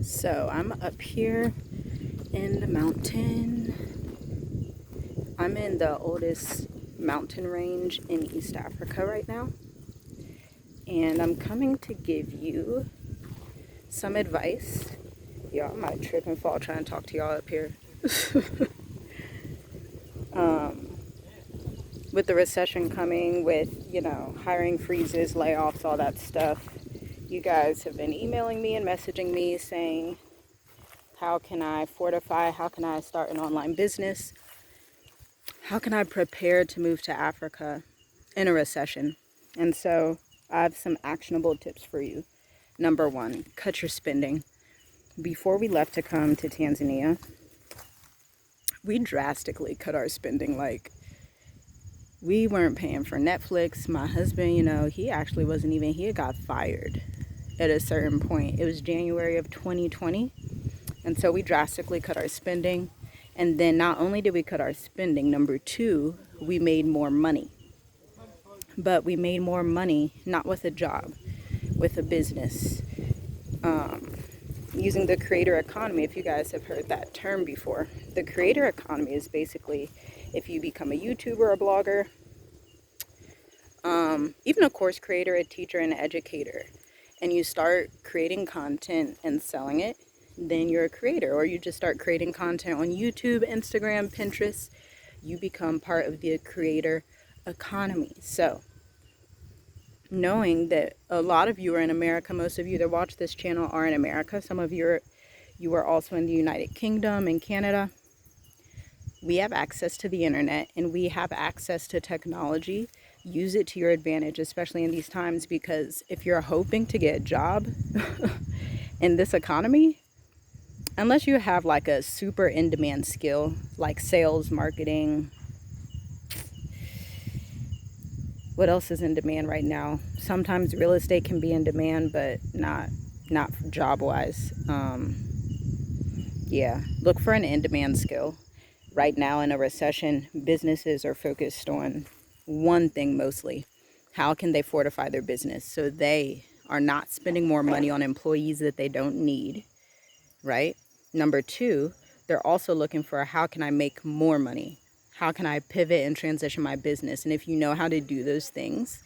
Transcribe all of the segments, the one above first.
So I'm up here in the mountain. I'm in the oldest mountain range in East Africa right now. And I'm coming to give you some advice. Y'all, I might trip and fall trying to talk to y'all up here. With the recession coming, with, hiring freezes, layoffs, all that stuff, you guys have been emailing me and messaging me saying, how can I fortify? How can I start an online business? How can I prepare to move to Africa in a recession? And so I have some actionable tips for you. Number one, cut your spending. Before we left to come to Tanzania, we drastically cut our spending. Like, we weren't paying for Netflix. My husband, he actually wasn't even, he had got fired at a certain point. It was January of 2020. And so we drastically cut our spending. And then not only did we cut our spending, number two, we made more money. But we made more money, not with a job, with a business. Using the creator economy, if you guys have heard that term before. The creator economy is basically if you become a YouTuber, a blogger, even a course creator, a teacher, an educator, and you start creating content and selling it, then you're a creator. Or you just start creating content on YouTube, Instagram, Pinterest, you become part of the creator economy. So knowing that a lot of you are in America, most of you that watch this channel are in America, some of you are also in the United Kingdom and Canada. We have access to the internet and we have access to technology. Use it to your advantage, especially in these times, because if you're hoping to get a job in this economy, unless you have like a super in-demand skill like sales, marketing, what else is in demand right now? Sometimes real estate can be in demand, but not job-wise. Look for an in-demand skill. Right now in a recession, businesses are focused on one thing mostly. How can they fortify their business so they are not spending more money on employees that they don't need, right? Number two, they're also looking for how can I make more money? How can I pivot and transition my business? And if you know how to do those things,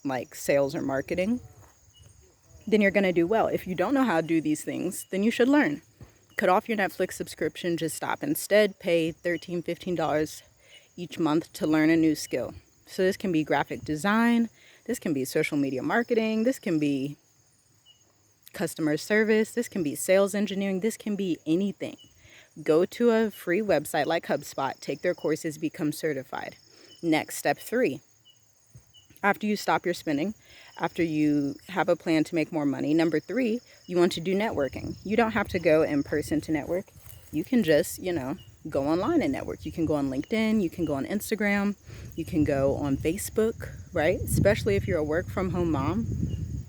like sales or marketing, then you're going to do well. If you don't know how to do these things, then you should learn. Cut off your Netflix subscription, just stop. Instead, pay $13, $15 each month to learn a new skill. So this can be graphic design, this can be social media marketing, this can be customer service, this can be sales engineering, this can be anything. Go to a free website like HubSpot, take their courses, become certified. Next, step 3. After you stop your spending, after you have a plan to make more money, number 3, you want to do networking. You don't have to go in person to network. You can just, go online and network. You can go on LinkedIn, you can go on Instagram, you can go on Facebook, right? Especially if you're a work from home mom.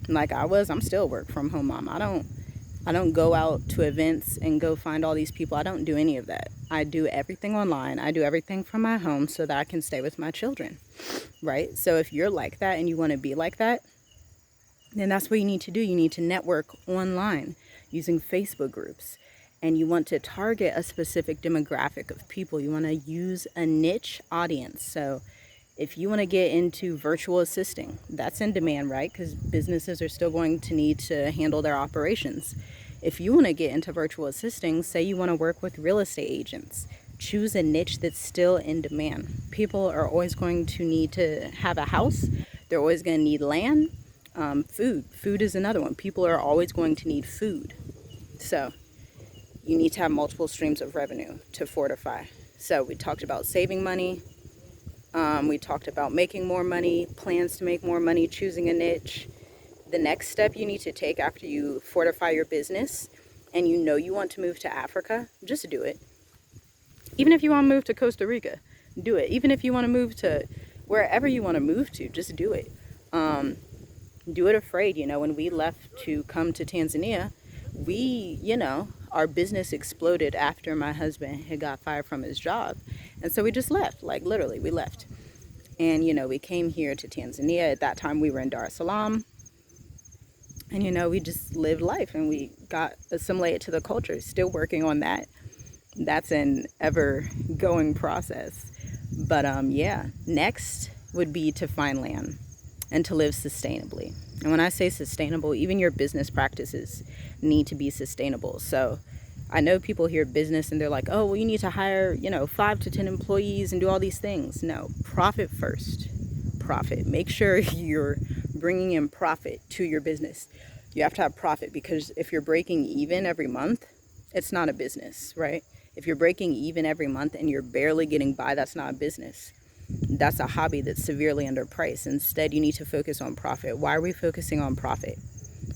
Like I was, I'm still a work from home mom. I don't go out to events and go find all these people. I don't do any of that. I do everything online. I do everything from my home so that I can stay with my children, right? So if you're like that and you want to be like that, then that's what you need to do. You need to network online using Facebook groups. And you want to target a specific demographic of people. You want to use a niche audience. So if you want to get into virtual assisting, that's in demand, right? Because businesses are still going to need to handle their operations. If you want to get into virtual assisting, say you want to work with real estate agents, choose a niche that's still in demand. People are always going to need to have a house. They're always going to need land. Food is another one. People are always going to need food. So you need to have multiple streams of revenue to fortify. So we talked about saving money. We talked about making more money, plans to make more money, choosing a niche. The next step you need to take after you fortify your business and you know you want to move to Africa, just do it. Even if you want to move to Costa Rica, do it. Even if you want to move to wherever you want to move to, just do it. Do it afraid. When we left to come to Tanzania, our business exploded after my husband had got fired from his job. And so we just left, like literally we left. And, we came here to Tanzania. At that time we were in Dar es Salaam. And, we just lived life and we got assimilated to the culture, still working on that. That's an ever going process. But yeah, next would be to find land and to live sustainably. And when I say sustainable, even your business practices need to be sustainable. So I know people hear business and they're like, oh, well, you need to hire, 5 to 10 employees and do all these things. No, profit first. Profit. Make sure you're bringing in profit to your business. You have to have profit, because if you're breaking even every month, it's not a business, right? If you're breaking even every month and you're barely getting by, that's not a business. That's a hobby that's severely underpriced. Instead, you need to focus on profit. Why are we focusing on profit?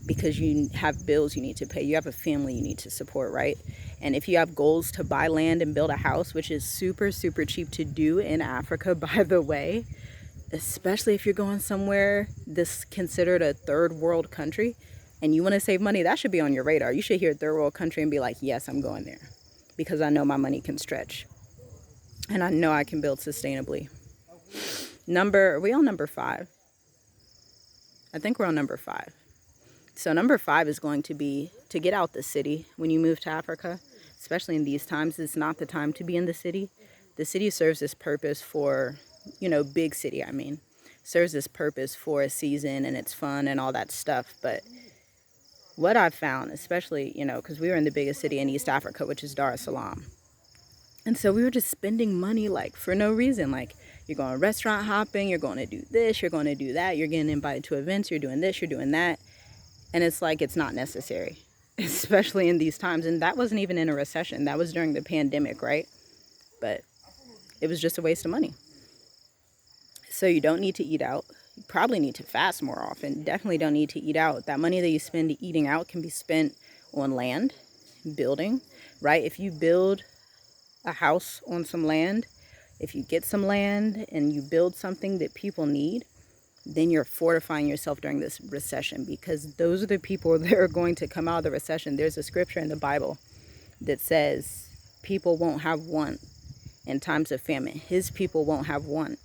Because you have bills you need to pay. You have a family you need to support, right? And if you have goals to buy land and build a house, which is super, super cheap to do in Africa, by the way, especially if you're going somewhere this considered a third world country and you want to save money, that should be on your radar. You should hear third world country and be like, yes, I'm going there, because I know my money can stretch and I know I can build sustainably. Are we on number 5? I think we're on number 5. So number 5 is going to be to get out the city. When you move to Africa, especially in these times, it's not the time to be in the city. The city serves this purpose for, big city, serves this purpose for a season and it's fun and all that stuff. But what I've found, especially, because we were in the biggest city in East Africa, which is Dar es Salaam. And so we were just spending money like for no reason. Like, you're going restaurant hopping, you're going to do this, you're going to do that, you're getting invited to events, you're doing this, you're doing that. And it's like, it's not necessary, especially in these times. And that wasn't even in a recession. That was during the pandemic, right? But it was just a waste of money. So you don't need to eat out. You probably need to fast more often. Definitely don't need to eat out. That money that you spend eating out can be spent on land, building, right? If you build a house on some land, if you get some land and you build something that people need, then you're fortifying yourself during this recession, because those are the people that are going to come out of the recession. There's a scripture in the Bible that says people won't have want in times of famine. His people won't have want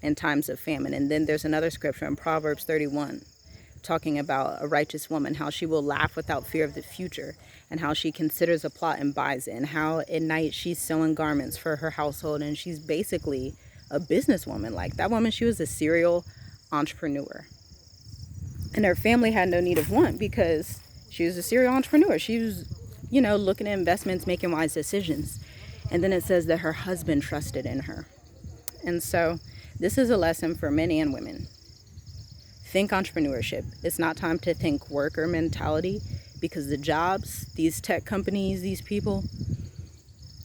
in times of famine. And then there's another scripture in Proverbs 31 talking about a righteous woman, how she will laugh without fear of the future, and how she considers a plot and buys it, and how at night she's sewing garments for her household, and she's basically a businesswoman. Like, that woman, she was a serial entrepreneur, and her family had no need of want because she was a serial entrepreneur. She was, looking at investments, making wise decisions. And then it says that her husband trusted in her. And so this is a lesson for men and women. Think entrepreneurship. It's not time to think worker mentality, because the jobs, these tech companies, these people,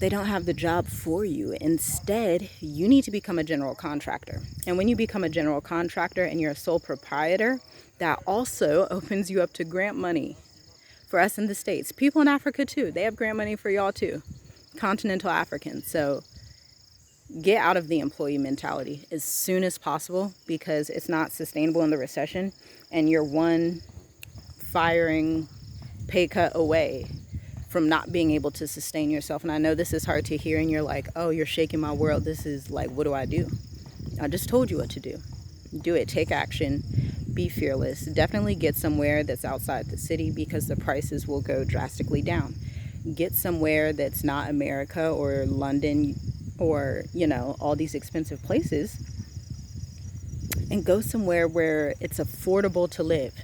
they don't have the job for you. Instead, you need to become a general contractor. And when you become a general contractor and you're a sole proprietor, that also opens you up to grant money for us in the States. People in Africa too, they have grant money for y'all too. Continental Africans. So get out of the employee mentality as soon as possible, because it's not sustainable in the recession, and you're one firing pay cut away from not being able to sustain yourself. And I know this is hard to hear, and you're like, oh, you're shaking my world. This is like, what do? I just told you what to do. Do it. Take action. Be fearless. Definitely get somewhere that's outside the city, because the prices will go drastically down. Get somewhere that's not America or London or, all these expensive places, and go somewhere where it's affordable to live.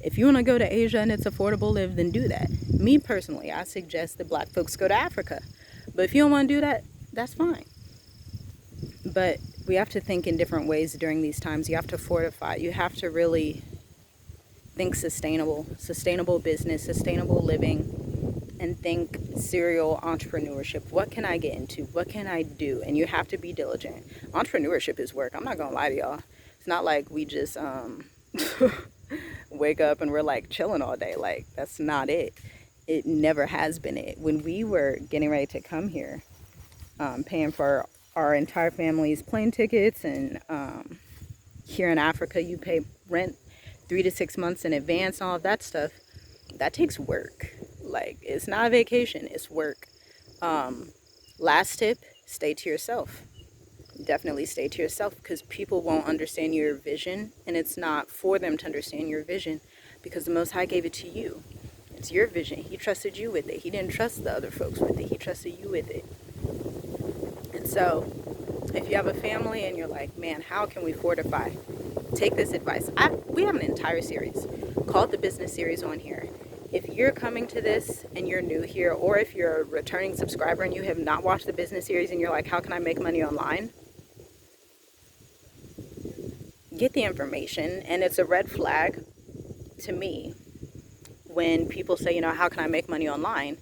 If you want to go to Asia and it's affordable to live, then do that. Me personally, I suggest that Black folks go to Africa. But if you don't want to do that, that's fine. But we have to think in different ways during these times. You have to fortify. You have to really think sustainable business, sustainable living, and think serial entrepreneurship. What can I get into? What can I do? And you have to be diligent. Entrepreneurship is work. I'm not going to lie to y'all. It's not like we just wake up and we're like chilling all day. Like, that's not it. It never has been it. When we were getting ready to come here, paying for our entire family's plane tickets, and here in Africa you pay rent 3 to 6 months in advance, all of that stuff, that takes work. Like, it's not a vacation, it's work. Last tip, stay to yourself. Definitely stay to yourself, because people won't understand your vision, and it's not for them to understand your vision. because the Most High gave it to you. It's your vision. He trusted you with it. He didn't trust the other folks with it. He trusted you with it. And so, if you have a family and you're like, man, how can we fortify? Take this advice. We have an entire series called the Business Series on here. If you're coming to this and you're new here, or if you're a returning subscriber and you have not watched the Business Series and you're like, how can I make money online? Get the information. And it's a red flag to me when people say, how can I make money online?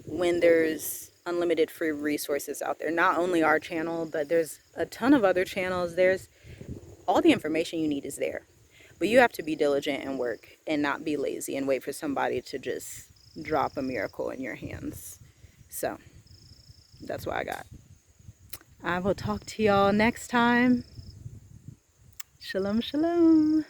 When there's unlimited free resources out there. Not only our channel, but there's a ton of other channels. There's all the information you need is there. But you have to be diligent and work and not be lazy and wait for somebody to just drop a miracle in your hands. So that's what I got. I will talk to y'all next time. Shalom, shalom.